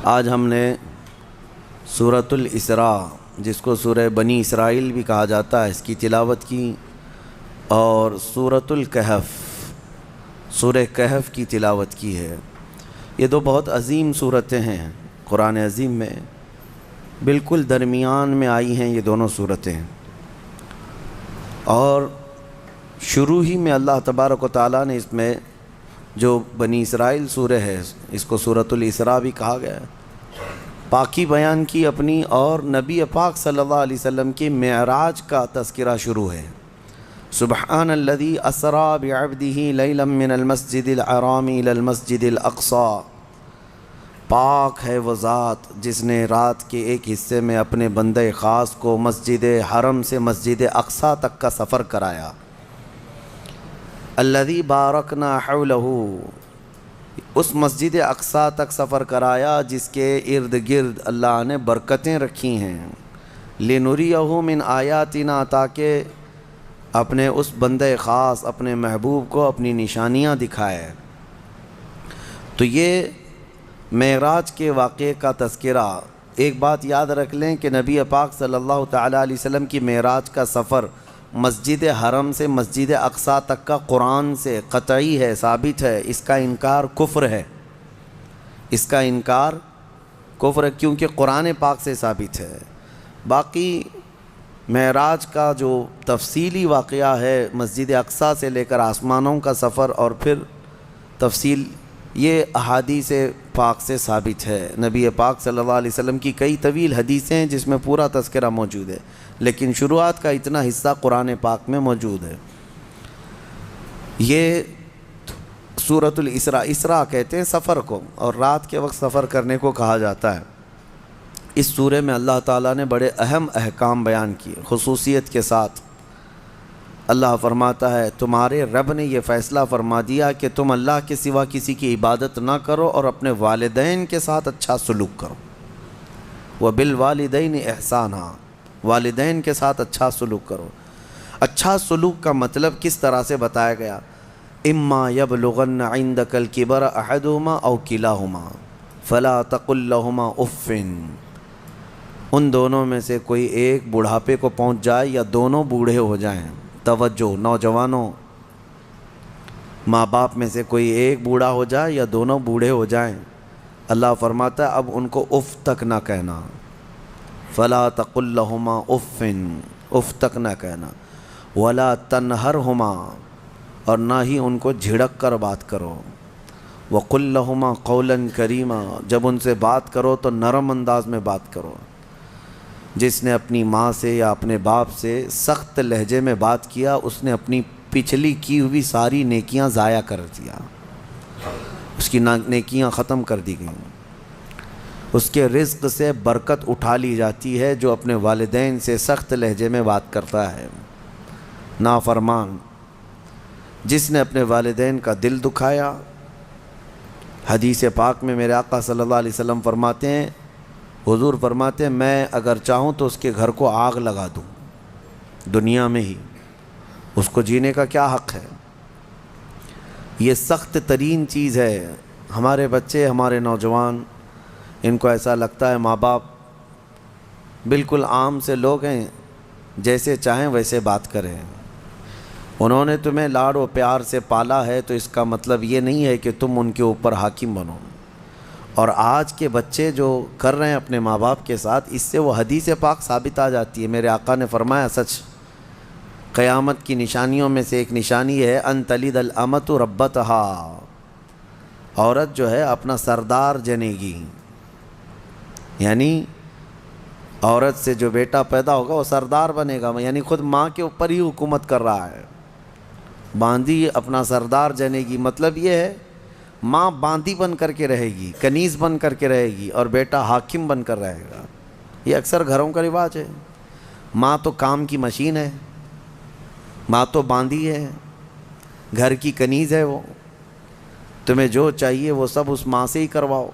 آج ہم نے سورۃ الاسراء، جس کو سورہ بنی اسرائیل بھی کہا جاتا ہے، اس کی تلاوت کی، اور سورۃ الکہف، سورہ کہف کی تلاوت کی ہے۔ یہ دو بہت عظیم صورتیں ہیں قرآن عظیم میں، بالکل درمیان میں آئی ہیں یہ دونوں صورتیں، اور شروع ہی میں اللہ تبارک و تعالیٰ نے اس میں جو بنی اسرائیل سورہ ہے، اس کو سورۃ الاسراء بھی کہا گیا ہے، پاکی بیان کی اپنی، اور نبی پاک صلی اللہ علیہ وسلم کی معراج کا تذکرہ شروع ہے۔ سبحان الذی اسری بعبدہ لیلا من المسجد الحرام الی المسجد الاقصی، پاک ہے وہ ذات جس نے رات کے ایک حصے میں اپنے بندے خاص کو مسجد حرم سے مسجد اقصی تک کا سفر کرایا۔ الذی بارکنا حولہ، اس مسجد اقصی تک سفر کرایا جس کے ارد گرد اللہ نے برکتیں رکھی ہیں، لنریہ من آیاتنا، تاکہ اپنے اس بندے خاص، اپنے محبوب کو اپنی نشانیاں دکھائے۔ تو یہ معراج کے واقعے کا تذکرہ۔ ایک بات یاد رکھ لیں کہ نبی پاک صلی اللہ تعالیٰ علیہ وسلم کی معراج کا سفر مسجد حرم سے مسجد اقصی تک کا قرآن سے قطعی ہے، ثابت ہے۔ اس کا انکار کفر ہے، اس کا انکار کفر ہے، کیونکہ قرآن پاک سے ثابت ہے۔ باقی معراج کا جو تفصیلی واقعہ ہے، مسجد اقصی سے لے کر آسمانوں کا سفر اور پھر تفصیل، یہ احادیث پاک سے ثابت ہے۔ نبی پاک صلی اللہ علیہ وسلم کی کئی طویل حدیثیں ہیں جس میں پورا تذکرہ موجود ہے، لیکن شروعات کا اتنا حصہ قرآن پاک میں موجود ہے۔ یہ سورۃ الاسراء، اسراء کہتے ہیں سفر کو، اور رات کے وقت سفر کرنے کو کہا جاتا ہے۔ اس سورے میں اللہ تعالیٰ نے بڑے اہم احکام بیان کیے، خصوصیت کے ساتھ۔ اللہ فرماتا ہے تمہارے رب نے یہ فیصلہ فرما دیا کہ تم اللہ کے سوا کسی کی عبادت نہ کرو اور اپنے والدین کے ساتھ اچھا سلوک کرو۔ وَبِالْوَالِدَيْنِ إِحْسَانًا، والدین کے ساتھ اچھا سلوک کرو۔ اچھا سلوک کا مطلب کس طرح سے بتایا گیا؟ اِمَّا يَبْلُغَنَّ عِنْدَكَ الْكِبَرَ أَحَدُهُمَا أَوْ كِلَاهُمَا فَلَا تَقُلْ لَهُمَا أُفٍّ، ان دونوں میں سے کوئی ایک بڑھاپے کو پہنچ جائے یا دونوں بوڑھے ہو جائیں۔ توجہ نوجوانوں، ماں باپ میں سے کوئی ایک بوڑھا ہو جائے یا دونوں بوڑھے ہو جائیں، اللہ فرماتا ہے اب ان کو اف تک نہ کہنا۔ فلا تقل لہما اف، اف تک نہ کہنا۔ ولا تنہرہما، اور نہ ہی ان کو جھڑک کر بات کرو۔ وقل لہما قولا کریما، جب ان سے بات کرو تو نرم انداز میں بات کرو۔ جس نے اپنی ماں سے یا اپنے باپ سے سخت لہجے میں بات کیا، اس نے اپنی پچھلی کی ہوئی ساری نیکیاں ضائع کر دیا، اس کی نیکیاں ختم کر دی گئیں۔ اس کے رزق سے برکت اٹھا لی جاتی ہے جو اپنے والدین سے سخت لہجے میں بات کرتا ہے۔ نافرمان، جس نے اپنے والدین کا دل دکھایا۔ حدیث پاک میں میرے آقا صلی اللہ علیہ وسلم فرماتے ہیں، حضور فرماتے ہیں میں اگر چاہوں تو اس کے گھر کو آگ لگا دوں دنیا میں ہی، اس کو جینے کا کیا حق ہے؟ یہ سخت ترین چیز ہے۔ ہمارے بچے، ہمارے نوجوان، ان کو ایسا لگتا ہے ماں باپ بالکل عام سے لوگ ہیں، جیسے چاہیں ویسے بات کریں۔ انہوں نے تمہیں لاڑ و پیار سے پالا ہے تو اس کا مطلب یہ نہیں ہے کہ تم ان کے اوپر حاکم بنو۔ اور آج کے بچے جو کر رہے ہیں اپنے ماں باپ کے ساتھ، اس سے وہ حدیث پاک ثابت آ جاتی ہے۔ میرے آقا نے فرمایا سچ، قیامت کی نشانیوں میں سے ایک نشانی ہے ان تلد الامۃ ربتہا، عورت جو ہے اپنا سردار جنے گی، یعنی عورت سے جو بیٹا پیدا ہوگا وہ سردار بنے گا، یعنی خود ماں کے اوپر ہی حکومت کر رہا ہے۔ باندی اپنا سردار جنے گی، مطلب یہ ہے ماں باندی بن کر کے رہے گی، کنیز بن کر کے رہے گی، اور بیٹا حاکم بن کر رہے گا۔ یہ اکثر گھروں کا رواج ہے۔ ماں تو کام کی مشین ہے، ماں تو باندی ہے، گھر کی کنیز ہے، وہ تمہیں جو چاہیے وہ سب اس ماں سے ہی کرواؤ۔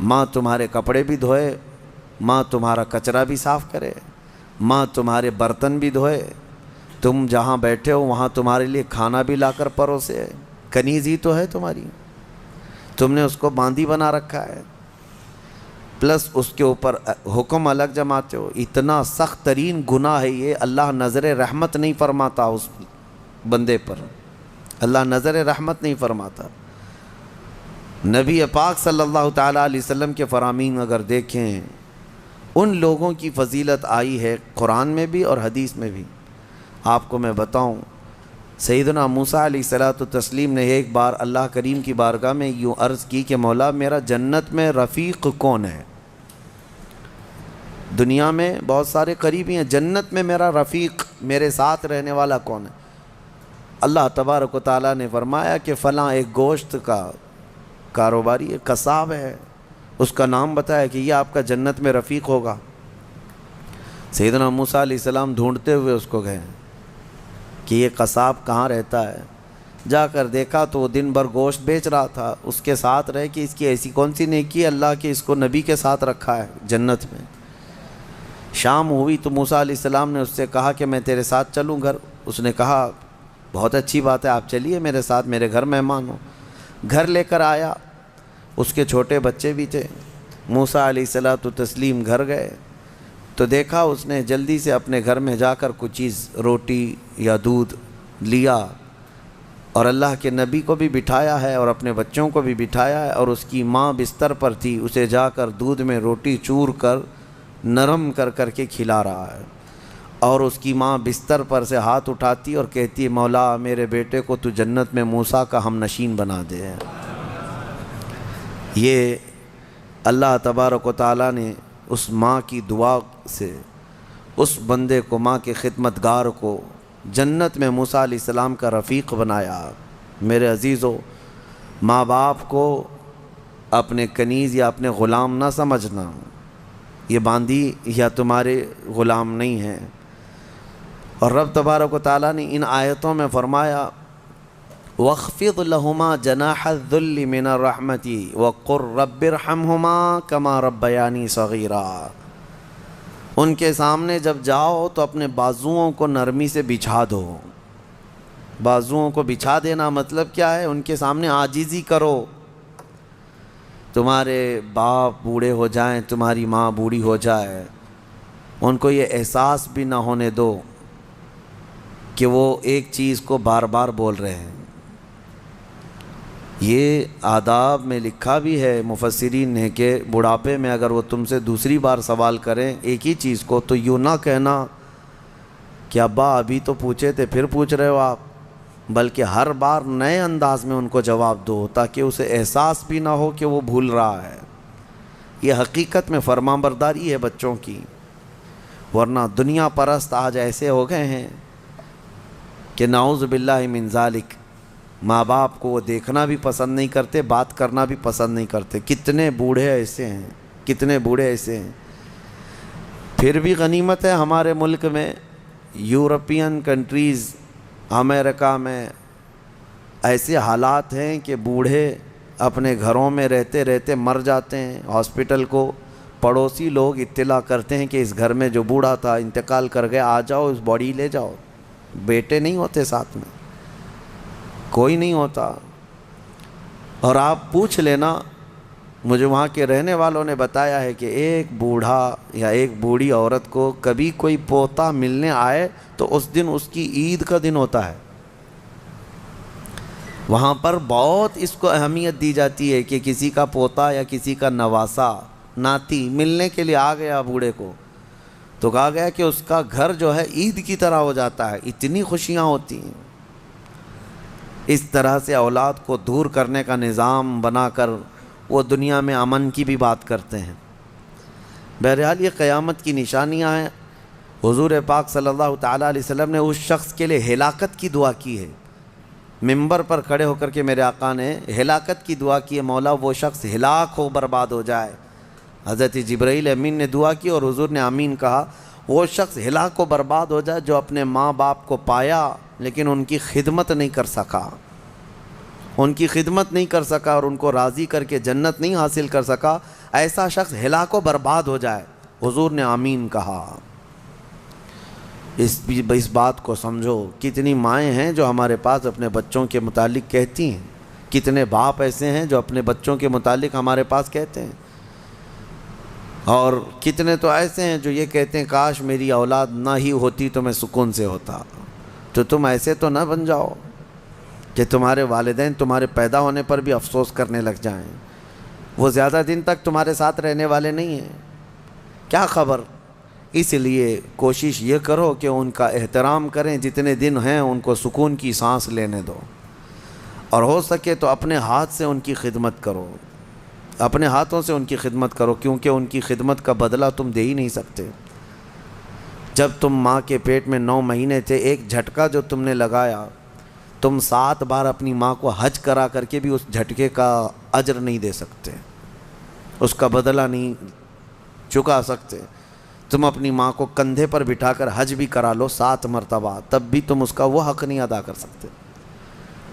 ماں تمہارے کپڑے بھی دھوئے، ماں تمہارا کچرا بھی صاف کرے، ماں تمہارے برتن بھی دھوئے، تم جہاں بیٹھے ہو وہاں تمہارے لیے کھانا بھی لا کر پروسے۔ کنیز ہی تو ہے تمہاری، تم نے اس کو باندی بنا رکھا ہے۔ پلس اس کے اوپر حکم الگ جماتے ہو. اتنا سخت ترین گناہ ہے یہ. اللہ نظر رحمت نہیں فرماتا اس بندے پر, اللہ نظر رحمت نہیں فرماتا. نبی پاک صلی اللہ تعالیٰ علیہ وسلم کے فرامین اگر دیکھیں, ان لوگوں کی فضیلت آئی ہے قرآن میں بھی اور حدیث میں بھی. آپ کو میں بتاؤں, سیدنا موسیٰ علیہ الصلوۃ والتسلیم نے ایک بار اللہ کریم کی بارگاہ میں یوں عرض کی کہ مولا میرا جنت میں رفیق کون ہے؟ دنیا میں بہت سارے قریبی ہیں, جنت میں میرا رفیق, میرے ساتھ رہنے والا کون ہے؟ اللہ تبارک و تعالیٰ نے فرمایا کہ فلاں ایک گوشت کا کاروباری قصاب ہے, اس کا نام بتایا کہ یہ آپ کا جنت میں رفیق ہوگا. سیدنا موسیٰ علیہ السلام ڈھونڈتے ہوئے اس کو گئے کہ یہ قصاب کہاں رہتا ہے. جا کر دیکھا تو وہ دن بھر گوشت بیچ رہا تھا. اس کے ساتھ رہے کہ اس کی ایسی کون سی نیکی ہے اللہ کہ اس کو نبی کے ساتھ رکھا ہے جنت میں. شام ہوئی تو موسیٰ علیہ السلام نے اس سے کہا کہ میں تیرے ساتھ چلوں گھر. اس نے کہا بہت اچھی بات ہے, آپ چلیے میرے ساتھ, میرے گھر مہمان ہو. گھر لے کر آیا, اس کے چھوٹے بچے بھی تھے. موسیٰ علیہ الصلوۃ والتسلیم گھر گئے تو دیکھا اس نے جلدی سے اپنے گھر میں جا کر کچھ چیز روٹی یا دودھ لیا اور اللہ کے نبی کو بھی بٹھایا ہے اور اپنے بچوں کو بھی بٹھایا ہے, اور اس کی ماں بستر پر تھی, اسے جا کر دودھ میں روٹی چور کر نرم کر کر کے کھلا رہا ہے. اور اس کی ماں بستر پر سے ہاتھ اٹھاتی اور کہتی مولا میرے بیٹے کو تو جنت میں موسیٰ کا ہم نشین بنا دے. یہ اللہ تبارک و تعالیٰ نے اس ماں کی دعا سے اس بندے کو, ماں کے خدمتگار کو جنت میں موسیٰ علیہ السلام کا رفیق بنایا. میرے عزیزو, ماں باپ کو اپنے کنیز یا اپنے غلام نہ سمجھنا. یہ باندی یا تمہارے غلام نہیں ہیں. اور رب تبارک و تعالیٰ نے ان آیتوں میں فرمایا وَاخْفِضْ لَهُمَا جَنَاحَ الذُّلِّ مِنَ الرَّحْمَةِ وَقُلْ رَبِّ ارْحَمْهُمَا كَمَا رَبَّيَانِي صَغِيرًا. ان کے سامنے جب جاؤ تو اپنے بازوؤں کو نرمی سے بچھا دو. بازوؤں کو بچھا دینا مطلب کیا ہے؟ ان کے سامنے عاجزی کرو. تمہارے باپ بوڑھے ہو جائیں, تمہاری ماں بوڑھی ہو جائے, ان کو یہ احساس بھی نہ ہونے دو کہ وہ ایک چیز کو بار بار بول رہے ہیں. یہ آداب میں لکھا بھی ہے مفسرین نے کہ بڑھاپے میں اگر وہ تم سے دوسری بار سوال کریں ایک ہی چیز کو تو یوں نہ کہنا کہ ابا ابھی تو پوچھے تھے پھر پوچھ رہے ہو آپ, بلکہ ہر بار نئے انداز میں ان کو جواب دو تاکہ اسے احساس بھی نہ ہو کہ وہ بھول رہا ہے. یہ حقیقت میں فرمانبرداری ہے بچوں کی. ورنہ دنیا پرست آج ایسے ہو گئے ہیں کہ نعوذ باللہ من ذالک, ماں باپ کو وہ دیکھنا بھی پسند نہیں کرتے, بات کرنا بھی پسند نہیں کرتے. کتنے بوڑھے ایسے ہیں, کتنے بوڑھے ایسے ہیں. پھر بھی غنیمت ہے ہمارے ملک میں, یورپین کنٹریز, امریکہ میں ایسے حالات ہیں کہ بوڑھے اپنے گھروں میں رہتے رہتے مر جاتے ہیں. ہاسپٹل کو پڑوسی لوگ اطلاع کرتے ہیں کہ اس گھر میں جو بوڑھا تھا انتقال کر گیا, آ جاؤ اس باڈی لے جاؤ. بیٹے نہیں ہوتے ساتھ میں, کوئی نہیں ہوتا. اور آپ پوچھ لینا, مجھے وہاں کے رہنے والوں نے بتایا ہے کہ ایک بوڑھا یا ایک بوڑھی عورت کو کبھی کوئی پوتا ملنے آئے تو اس دن اس کی عید کا دن ہوتا ہے. وہاں پر بہت اس کو اہمیت دی جاتی ہے کہ کسی کا پوتا یا کسی کا نواسا ناتی ملنے کے لیے آ گیا بوڑھے کو, تو کہا گیا کہ اس کا گھر جو ہے عید کی طرح ہو جاتا ہے. اتنی خوشیاں ہوتی ہیں. اس طرح سے اولاد کو دور کرنے کا نظام بنا کر وہ دنیا میں امن کی بھی بات کرتے ہیں. بہرحال یہ قیامت کی نشانیاں ہیں. حضور پاک صلی اللہ تعالیٰ علیہ وسلم نے اس شخص کے لیے ہلاکت کی دعا کی ہے. ممبر پر کھڑے ہو کر کے میرے آقا نے ہلاکت کی دعا کی ہے, مولا وہ شخص ہلاک ہو, برباد ہو جائے. حضرت جبرائیل امین نے دعا کی اور حضور نے آمین کہا. وہ شخص ہلاک و برباد ہو جائے جو اپنے ماں باپ کو پایا لیکن ان کی خدمت نہیں کر سکا, ان کی خدمت نہیں کر سکا اور ان کو راضی کر کے جنت نہیں حاصل کر سکا. ایسا شخص ہلاک و برباد ہو جائے. حضور نے آمین کہا. اس بات کو سمجھو. کتنی مائیں ہیں جو ہمارے پاس اپنے بچوں کے متعلق کہتی ہیں, کتنے باپ ایسے ہیں جو اپنے بچوں کے متعلق ہمارے پاس کہتے ہیں اور کتنے تو ایسے ہیں جو یہ کہتے ہیں کاش میری اولاد نہ ہی ہوتی تو میں سکون سے ہوتا. تو تم ایسے تو نہ بن جاؤ کہ تمہارے والدین تمہارے پیدا ہونے پر بھی افسوس کرنے لگ جائیں. وہ زیادہ دن تک تمہارے ساتھ رہنے والے نہیں ہیں، کیا خبر. اس لیے کوشش یہ کرو کہ ان کا احترام کریں، جتنے دن ہیں ان کو سکون کی سانس لینے دو، اور ہو سکے تو اپنے ہاتھ سے ان کی خدمت کرو، اپنے ہاتھوں سے ان کی خدمت کرو، کیونکہ ان کی خدمت کا بدلہ تم دے ہی نہیں سکتے. جب تم ماں کے پیٹ میں 9 مہینے تھے، ایک جھٹکا جو تم نے لگایا، تم 7 بار اپنی ماں کو حج کرا کر کے بھی اس جھٹکے کا اجر نہیں دے سکتے، اس کا بدلہ نہیں چکا سکتے. تم اپنی ماں کو کندھے پر بٹھا کر حج بھی کرا لو 7 مرتبہ، تب بھی تم اس کا وہ حق نہیں ادا کر سکتے.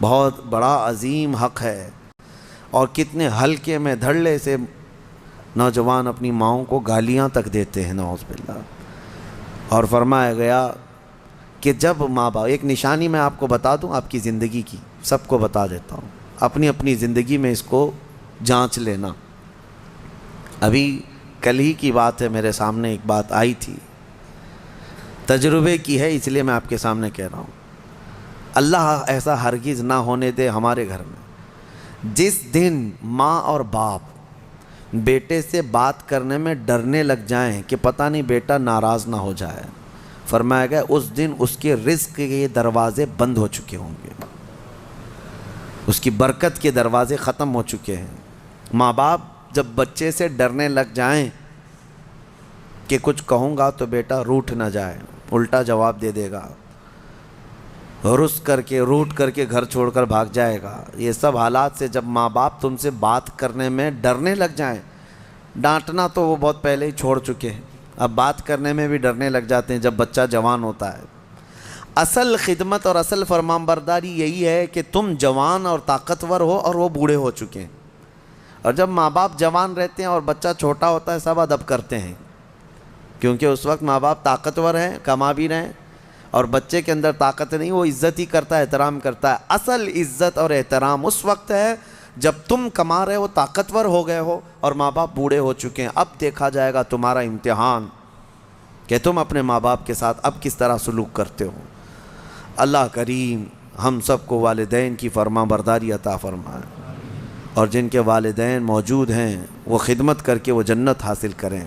بہت بڑا عظیم حق ہے. اور کتنے ہلکے میں دھڑلے سے نوجوان اپنی ماؤں کو گالیاں تک دیتے ہیں، نعوذ باللہ. اور فرمایا گیا کہ جب ماں باپ، ایک نشانی میں آپ کو بتا دوں آپ کی زندگی کی، سب کو بتا دیتا ہوں، اپنی اپنی زندگی میں اس کو جانچ لینا. ابھی کل ہی کی بات ہے، میرے سامنے ایک بات آئی تھی، تجربے کی ہے، اس لیے میں آپ کے سامنے کہہ رہا ہوں. اللہ ایسا ہرگز نہ ہونے دے ہمارے گھر میں. جس دن ماں اور باپ بیٹے سے بات کرنے میں ڈرنے لگ جائیں کہ پتہ نہیں بیٹا ناراض نہ ہو جائے، فرمایا گیا اس دن اس کے رزق کے دروازے بند ہو چکے ہوں گے، اس کی برکت کے دروازے ختم ہو چکے ہیں. ماں باپ جب بچے سے ڈرنے لگ جائیں کہ کچھ کہوں گا تو بیٹا روٹھ نہ جائے، الٹا جواب دے دے گا، رس کر کے روٹ کر کے گھر چھوڑ کر بھاگ جائے گا، یہ سب حالات سے جب ماں باپ تم سے بات کرنے میں ڈرنے لگ جائیں، ڈانٹنا تو وہ بہت پہلے ہی چھوڑ چکے ہیں، اب بات کرنے میں بھی ڈرنے لگ جاتے ہیں جب بچہ جوان ہوتا ہے. اصل خدمت اور اصل فرمانبرداری یہی ہے کہ تم جوان اور طاقتور ہو اور وہ بوڑھے ہو چکے ہیں. اور جب ماں باپ جوان رہتے ہیں اور بچہ چھوٹا ہوتا ہے سب ادب کرتے ہیں، کیونکہ اس وقت ماں باپ طاقتور ہیں، کما بھی رہے ہیں، اور بچے کے اندر طاقت نہیں، وہ عزت ہی کرتا ہے، احترام کرتا ہے. اصل عزت اور احترام اس وقت ہے جب تم کما رہے ہو، طاقتور ہو گئے ہو اور ماں باپ بوڑھے ہو چکے ہیں. اب دیکھا جائے گا تمہارا امتحان کہ تم اپنے ماں باپ کے ساتھ اب کس طرح سلوک کرتے ہو. اللہ کریم ہم سب کو والدین کی فرما برداری عطا فرمائے، اور جن کے والدین موجود ہیں وہ خدمت کر کے وہ جنت حاصل کریں.